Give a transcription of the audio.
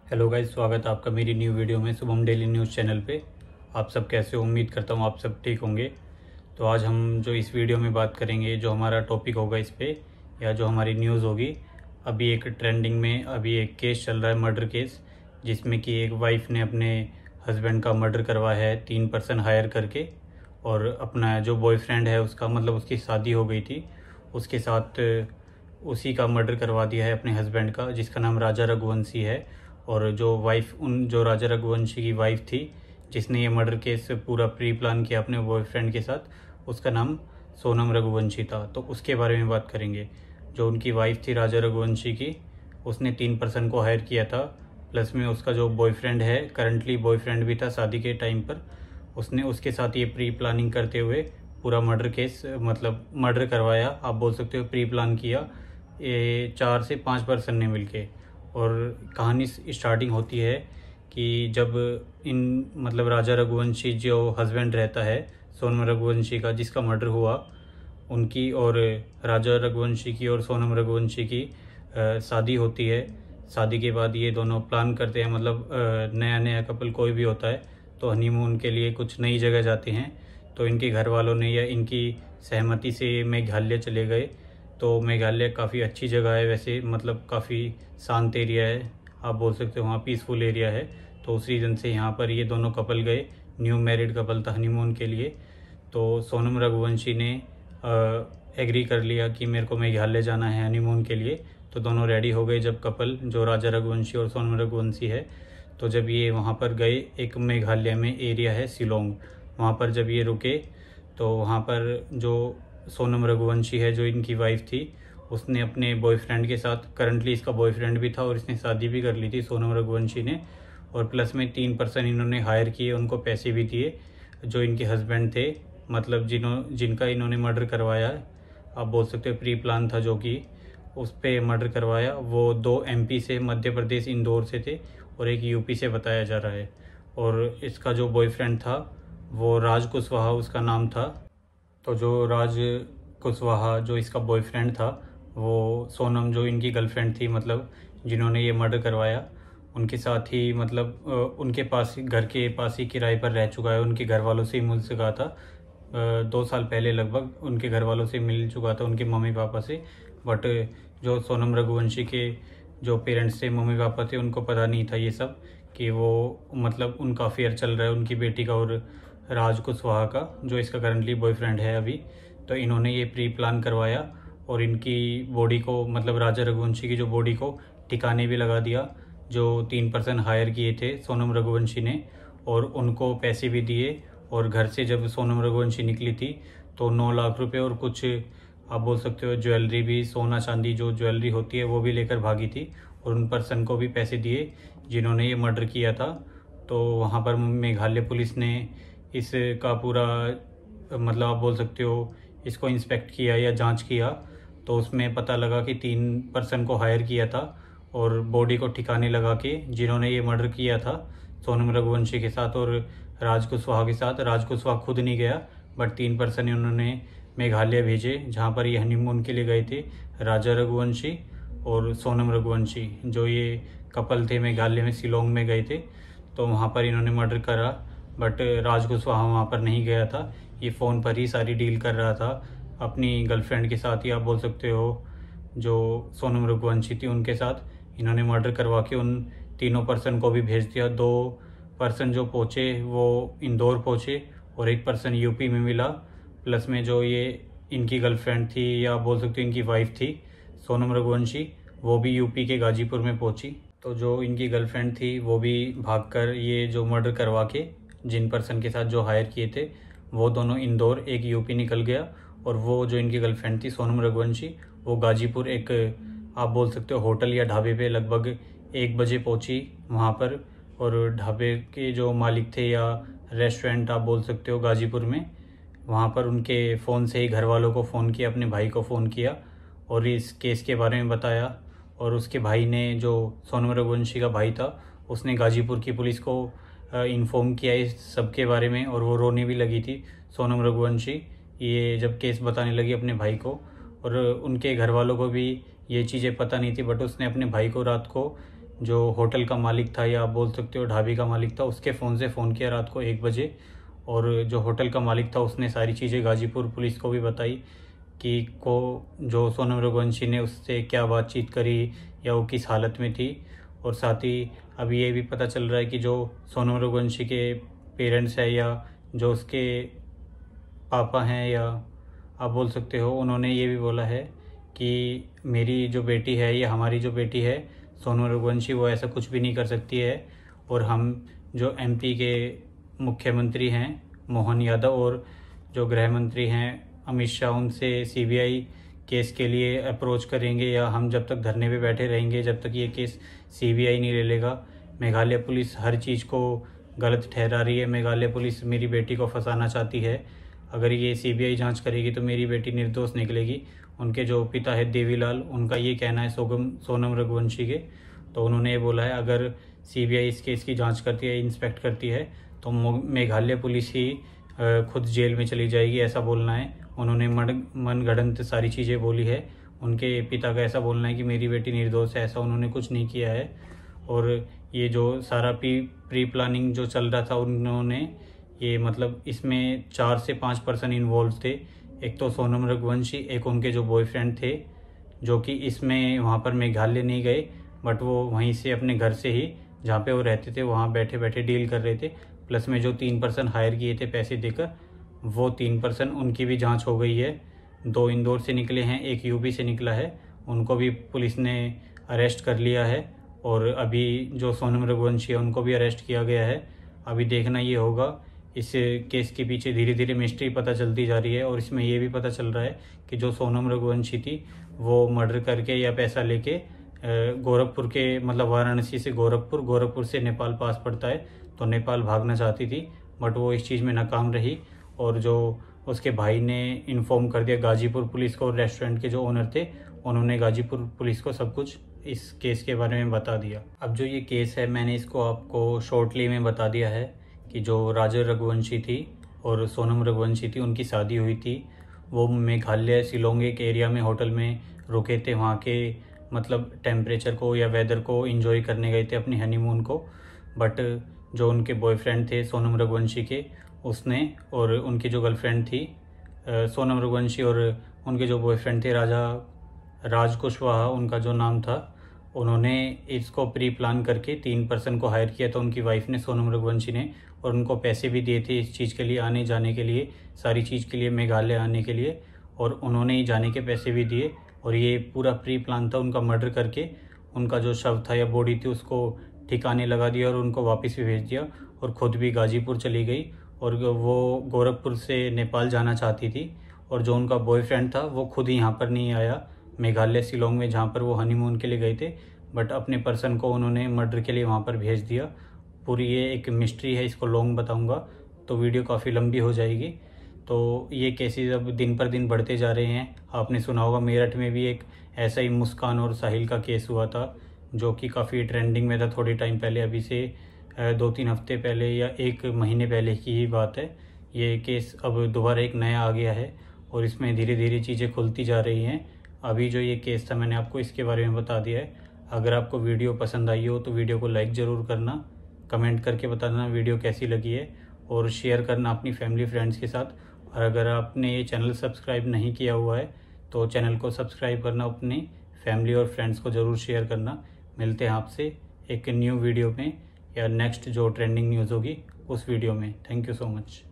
Hello guys, स्वागत है आपका मेरी न्यू वीडियो में शुभम डेली न्यूज़ चैनल पे। आप सब कैसे हो? उम्मीद करता हूँ आप सब ठीक होंगे। तो आज हम जो इस वीडियो में बात करेंगे, जो हमारा टॉपिक होगा इस पे या जो हमारी न्यूज़ होगी, अभी एक ट्रेंडिंग में अभी एक केस चल रहा है, मर्डर केस, जिसमें कि एक वाइफ ने अपने हस्बैंड का मर्डर करवाया है 3 पर्सन हायर करके। और अपना जो बॉयफ्रेंड है उसका, मतलब उसकी शादी हो गई थी, उसके साथ उसी का मर्डर करवा दिया है अपने हस्बैंड का, जिसका नाम राजा रघुवंशी है। और जो राजा रघुवंशी की वाइफ थी, जिसने ये मर्डर केस पूरा प्री प्लान किया अपने बॉयफ्रेंड के साथ, उसका नाम सोनम रघुवंशी था। तो उसके बारे में बात करेंगे। जो उनकी वाइफ थी राजा रघुवंशी की, उसने 3 पर्सन को हायर किया था। प्लस में उसका जो बॉयफ्रेंड है, करंटली बॉयफ्रेंड भी था शादी के टाइम पर, उसने उसके साथ ये प्री प्लानिंग करते हुए पूरा मर्डर केस, मतलब मर्डर करवाया, आप बोल सकते हो प्री प्लान किया, ये 4 से 5 पर्सन ने मिलके। और कहानी स्टार्टिंग होती है कि जब इन मतलब राजा रघुवंशी जो हस्बैंड रहता है सोनम रघुवंशी का, जिसका मर्डर हुआ, उनकी और राजा रघुवंशी की और सोनम रघुवंशी की शादी होती है। शादी के बाद ये दोनों प्लान करते हैं, मतलब नया नया कपल कोई भी होता है तो हनीमून के लिए कुछ नई जगह जाते हैं। तो इनके घर वालों ने या इनकी सहमति से मेघालय चले गए। तो मेघालय काफ़ी अच्छी जगह है वैसे, मतलब काफ़ी शांत एरिया है, आप बोल सकते हो वहाँ पीसफुल एरिया है। तो उस रीज़न से यहाँ पर ये दोनों कपल गए, न्यू मैरिड कपल था, हनीमून के लिए। तो सोनम रघुवंशी ने एग्री कर लिया कि मेरे को मेघालय जाना है हनीमून के लिए। तो दोनों रेडी हो गए। जब कपल जो राजा रघुवंशी और सोनम रघुवंशी है, तो जब ये वहाँ पर गए, एक मेघालय में एरिया है शिलोंग, वहाँ पर जब ये रुके, तो वहाँ पर जो सोनम रघुवंशी है, जो इनकी वाइफ थी, उसने अपने बॉयफ्रेंड के साथ, करंटली इसका बॉयफ्रेंड भी था और इसने शादी भी कर ली थी सोनम रघुवंशी ने। और प्लस में 3 पर्सन इन्होंने हायर किए, उनको पैसे भी दिए, जो इनके हस्बैंड थे, मतलब जिनका इन्होंने मर्डर करवाया, आप बोल सकते हो प्री प्लान था जो कि उस पर मर्डर करवाया। वो 2 एमपी से, मध्य प्रदेश इंदौर से थे, और एक यूपी से बताया जा रहा है। और इसका जो बॉयफ्रेंड था वो राज कुशवाहा उसका नाम था। तो जो राज कुशवाहा जो इसका बॉयफ्रेंड था, वो सोनम जो इनकी गर्लफ्रेंड थी, मतलब जिन्होंने ये मर्डर करवाया, उनके साथ ही, मतलब उनके पास, घर के पास ही किराए पर रह चुका है। उनके घर वालों से ही मिल चुका था 2 साल पहले लगभग, उनके घर वालों से मिल चुका था, उनके मम्मी पापा से। बट जो सोनम रघुवंशी के जो पेरेंट्स थे, मम्मी पापा थे, उनको पता नहीं था ये सब, कि वो मतलब उनका अफेयर चल रहा है उनकी बेटी का और राज कुशवाहा का, जो इसका करंटली बॉयफ्रेंड है अभी। तो इन्होंने ये प्री प्लान करवाया और इनकी बॉडी को, मतलब राजा रघुवंशी की जो बॉडी को ठिकाने भी लगा दिया। जो 3 पर्सन हायर किए थे सोनम रघुवंशी ने, और उनको पैसे भी दिए। और घर से जब सोनम रघुवंशी निकली थी, तो 9 लाख रुपए और कुछ, आप बोल सकते हो ज्वेलरी भी, सोना चांदी जो ज्वेलरी होती है वो भी लेकर भागी थी। और उन पर्सन को भी पैसे दिए जिन्होंने ये मर्डर किया था। तो वहाँ पर मेघालय पुलिस ने इसका पूरा, मतलब आप बोल सकते हो, इसको इंस्पेक्ट किया या जांच किया। तो उसमें पता लगा कि 3 पर्सन को हायर किया था और बॉडी को ठिकाने लगा के, जिन्होंने ये मर्डर किया था सोनम रघुवंशी के साथ और राज कुशवाहा के साथ। राज कुशवाहा खुद नहीं गया, बट 3 पर्सन उन्होंने मेघालय भेजे, जहाँ पर ये हनीमून के लिए गए थे, राजा रघुवंशी और सोनम रघुवंशी, जो ये कपल थे, मेघालय में शिलोंग में गए थे। तो वहाँ पर इन्होंने मर्डर करा। बट राज कुशवाहा वहाँ पर नहीं गया था, ये फ़ोन पर ही सारी डील कर रहा था अपनी गर्लफ्रेंड के साथ ही, आप बोल सकते हो जो सोनम रघुवंशी थी उनके साथ। इन्होंने मर्डर करवा के उन तीनों पर्सन को भी भेज दिया। 2 पर्सन जो पहुँचे वो इंदौर पहुँचे और 1 पर्सन यूपी में मिला। प्लस में जो ये इनकी गर्लफ्रेंड थी, या बोल सकते हो इनकी वाइफ थी सोनम रघुवंशी, वो भी यूपी के गाजीपुर में पहुंची। तो जो इनकी गर्लफ्रेंड थी वो भी भागकर ये जो मर्डर करवा के, जिन पर्सन के साथ जो हायर किए थे, वो दोनों इंदौर, एक यूपी निकल गया। और वो जो इनकी गर्लफ्रेंड थी सोनम रघुवंशी, वो गाजीपुर एक, आप बोल सकते हो होटल या ढाबे पे लगभग 1 बजे पहुंची वहाँ पर। और ढाबे के जो मालिक थे, या रेस्टोरेंट आप बोल सकते हो गाजीपुर में, वहाँ पर उनके फ़ोन से ही घर वालों को फ़ोन किया, अपने भाई को फ़ोन किया और इस केस के बारे में बताया। और उसके भाई ने, जो सोनम रघुवंशी का भाई था, उसने गाजीपुर की पुलिस को इन्फॉर्म किया इस सब के बारे में। और वो रोने भी लगी थी सोनम रघुवंशी, ये जब केस बताने लगी अपने भाई को। और उनके घर वालों को भी ये चीज़ें पता नहीं थी, बट उसने अपने भाई को रात को जो होटल का मालिक था या आप बोल सकते हो ढाबे का मालिक था, उसके फ़ोन से फ़ोन किया रात को 1 बजे। और जो होटल का मालिक था उसने सारी चीज़ें गाजीपुर पुलिस को भी बताई कि जो सोनम रघुवंशी ने उससे क्या बातचीत करी या वो किस हालत में थी। और साथ ही अभी ये भी पता चल रहा है कि जो सोनम रघुवंशी के पेरेंट्स हैं या जो उसके पापा हैं या आप बोल सकते हो, उन्होंने ये भी बोला है कि मेरी जो बेटी है या हमारी जो बेटी है सोनम रघुवंशी, वो ऐसा कुछ भी नहीं कर सकती है। और हम जो एमपी के मुख्यमंत्री हैं मोहन यादव और जो गृह मंत्री हैं अमित शाह, उनसे सीबीआई केस के लिए अप्रोच करेंगे या हम जब तक धरने पे बैठे रहेंगे जब तक ये केस सीबीआई नहीं ले लेगा। मेघालय पुलिस हर चीज़ को गलत ठहरा रही है। मेघालय पुलिस मेरी बेटी को फंसाना चाहती है। अगर ये सीबीआई जांच करेगी तो मेरी बेटी निर्दोष निकलेगी। उनके जो पिता है देवीलाल, उनका ये कहना है सोनम रघुवंशी के, तो उन्होंने ये बोला है अगर सीबीआई इस केस की जांच करती है, इंस्पेक्ट करती है, तो मेघालय पुलिस ही खुद जेल में चली जाएगी, ऐसा बोलना है। उन्होंने मनगढ़ंत सारी चीज़ें बोली है। उनके पिता का ऐसा बोलना है कि मेरी बेटी निर्दोष है, ऐसा उन्होंने कुछ नहीं किया है। और ये जो सारा प्री प्लानिंग जो चल रहा था, उन्होंने ये मतलब इसमें 4 से 5 पर्सन इन्वॉल्व थे। एक तो सोनम रघुवंशी, एक उनके जो बॉयफ्रेंड थे जो कि इसमें वहाँ पर मेघालय नहीं गए, बट वो वहीं से अपने घर से ही जहाँ पे वो रहते थे वहाँ बैठे बैठे डील कर रहे थे। प्लस में जो 3 पर्सन हायर किए थे पैसे देकर, वो 3 पर्सन उनकी भी जांच हो गई है। 2 इंदौर से निकले हैं, एक यूपी से निकला है, उनको भी पुलिस ने अरेस्ट कर लिया है। और अभी जो सोनम रघुवंशी है उनको भी अरेस्ट किया गया है। अभी देखना ये होगा, इस केस के पीछे धीरे धीरे मिस्ट्री पता चलती जा रही है। और इसमें ये भी पता चल रहा है कि जो सोनम रघुवंशी थी वो मर्डर करके या पैसा लेके गोरखपुर के मतलब वाराणसी से गोरखपुर से नेपाल पास पड़ता है, तो नेपाल भागना चाहती थी, बट वो इस चीज़ में नाकाम रही। और जो उसके भाई ने इन्फॉर्म कर दिया गाजीपुर पुलिस को, और रेस्टोरेंट के जो ओनर थे उन्होंने गाजीपुर पुलिस को सब कुछ इस केस के बारे में बता दिया। अब जो ये केस है मैंने इसको आपको शॉर्टली में बता दिया है कि जो राजा रघुवंशी थी और सोनम रघुवंशी थी, उनकी शादी हुई थी। वो मेघालय शिलोंग एक एरिया में होटल में रुके थे, वहाँ के मतलब टेम्परेचर को या वेदर को एंजॉय करने गए थे, अपनी हनीमून को। बट जो उनके बॉयफ्रेंड थे सोनम रघुवंशी के, उसने और उनकी जो गर्लफ्रेंड थी सोनम रघुवंशी और उनके जो बॉयफ्रेंड थे राज कुशवाहा उनका जो नाम था, उन्होंने इसको प्री प्लान करके 3 पर्सन को हायर किया था, उनकी वाइफ ने, सोनम रघुवंशी ने। और उनको पैसे भी दिए थे इस चीज़ के लिए, आने जाने के लिए, सारी चीज़ के लिए, मेघालय आने के लिए। और उन्होंने ही जाने के पैसे भी दिए। और ये पूरा प्री प्लान था उनका मर्डर करके उनका जो शव था या बॉडी थी उसको ठिकाने लगा दिया और उनको वापस भी भेज दिया। और ख़ुद भी गाजीपुर चली गई और वो गोरखपुर से नेपाल जाना चाहती थी। और जो उनका बॉयफ्रेंड था वो खुद ही यहाँ पर नहीं आया मेघालय शिलोंग में, जहाँ पर वो हनीमून के लिए गए थे, बट अपने पर्सन को उन्होंने मर्डर के लिए वहाँ पर भेज दिया। पूरी ये एक मिस्ट्री है, इसको लॉन्ग बताऊँगा तो वीडियो काफ़ी लंबी हो जाएगी। तो ये केसेस अब दिन पर दिन बढ़ते जा रहे हैं। आपने सुना होगा मेरठ में भी एक ऐसा ही मुस्कान और साहिल का केस हुआ था जो कि काफ़ी ट्रेंडिंग में था थोड़े टाइम पहले, अभी से 2-3 हफ्ते पहले या 1 महीने पहले की ही बात है। ये केस अब दोबारा एक नया आ गया है और इसमें धीरे धीरे चीज़ें खुलती जा रही हैं। अभी जो ये केस था मैंने आपको इसके बारे में बता दिया है। अगर आपको वीडियो पसंद आई हो तो वीडियो को लाइक ज़रूर करना, कमेंट करके बताना वीडियो कैसी लगी है, और शेयर करना अपनी फैमिली फ्रेंड्स के साथ। और अगर आपने ये चैनल सब्सक्राइब नहीं किया हुआ है तो चैनल को सब्सक्राइब करना, अपनी फैमिली और फ्रेंड्स को ज़रूर शेयर करना। मिलते हैं आपसे एक न्यू वीडियो में या नेक्स्ट जो ट्रेंडिंग न्यूज़ होगी उस वीडियो में। Thank you so much.